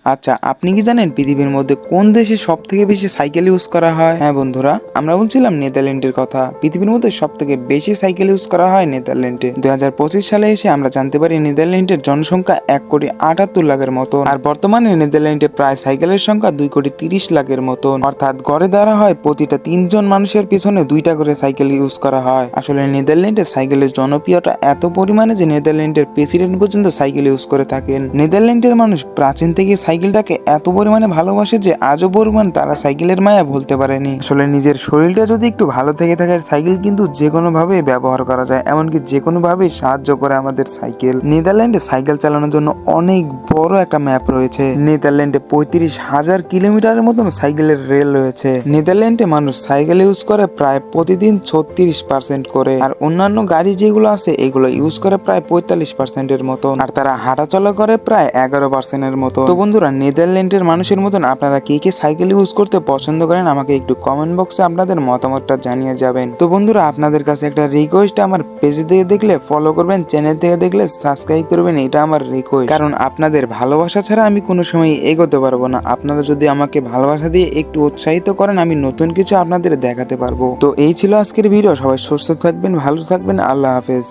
আচ্ছা, আপনি কি জানেন পৃথিবীর মধ্যে কোন দেশে সব থেকে বেশি সাইকেল ইউজ করা হয়? হ্যাঁ বন্ধুরা, আমরা বলছিলাম নেদারল্যান্ডের কথা। পৃথিবীর মধ্যে সব থেকে বেশি সাইকেল ইউজ করা হয় নেদারল্যান্ডে। 2025 সালে এসে আমরা জানতে পারি নেদারল্যান্ডের জনসংখ্যা 1,78,00,000-এর মতন, আর বর্তমানে নেদারল্যান্ডে প্রায় সাইকেলের সংখ্যা 2,30,00,000-এর মতন। অর্থাৎ গড়ে ধরা হয় প্রতিটা 3 জন মানুষের পিছনে 2টা করে সাইকেল ইউজ করা হয়। আসলে নেদারল্যান্ডে সাইকেলের জনপ্রিয়তা এত পরিমাণে যে নেদারল্যান্ডের প্রেসিডেন্ট পর্যন্ত সাইকেল ইউজ করে থাকেন। নেদারল্যান্ডের মানুষ প্রাচীন থেকে সাইকেলটাকে এত পরিমাণে ভালোবাসে যে আজও পরিমাণ তারা সাইকেলের মায়া ভুলতে পারেনি। আসলে নিজের শরীরটা যদি একটু ভালো থেকে থাকে, সাইকেল কিন্তু যে কোনো ভাবে ব্যবহার করা যায়, এমনকি যে কোনো ভাবে সাহায্য করে আমাদের সাইকেল। নেদারল্যান্ডে সাইকেল চালানোর জন্য অনেক বড় একটা ম্যাপ রয়েছে। নেদারল্যান্ডে 35,000 কিলোমিটারের মতন সাইকেলের রেল রয়েছে। নেদারল্যান্ডে মানুষ সাইকেল ইউজ করে প্রায় প্রতিদিন 36% করে, আর অন্যান্য গাড়ি যেগুলো আছে এগুলো ইউজ করে প্রায় 45%-এর মতন, আর তারা হাঁটাচলা করে প্রায় 11%-এর মতো। তো বন্ধুরা, নেদারল্যান্ডের মানুষের মতন আপনারা কে কে সাইকেল ইউজ করতে পছন্দ করেন আমাকে একটু কমেন্ট বক্সে আপনাদের মতামতটা জানিয়ে যাবেন। তো বন্ধুরা, আপনাদের কাছে একটা রিকোয়েস্ট, আমার পেজ থেকে দেখলে ফলো করবেন, চ্যানেল থেকে দেখলে সাবস্ক্রাইব করবেন, এটা আমার রিকোয়েস্ট। কারণ আপনাদের ভালোবাসা ছাড়া আমি কোনো সময় এগোতে পারবো না। আপনারা যদি আমাকে ভালোবাসা দিয়ে একটু উৎসাহিত করেন, আমি নতুন কিছু আপনাদের দেখাতে পারবো। তো এই ছিল আজকের ভিডিও। সবাই সুস্থ থাকবেন, ভালো থাকবেন, আল্লাহ হাফেজ।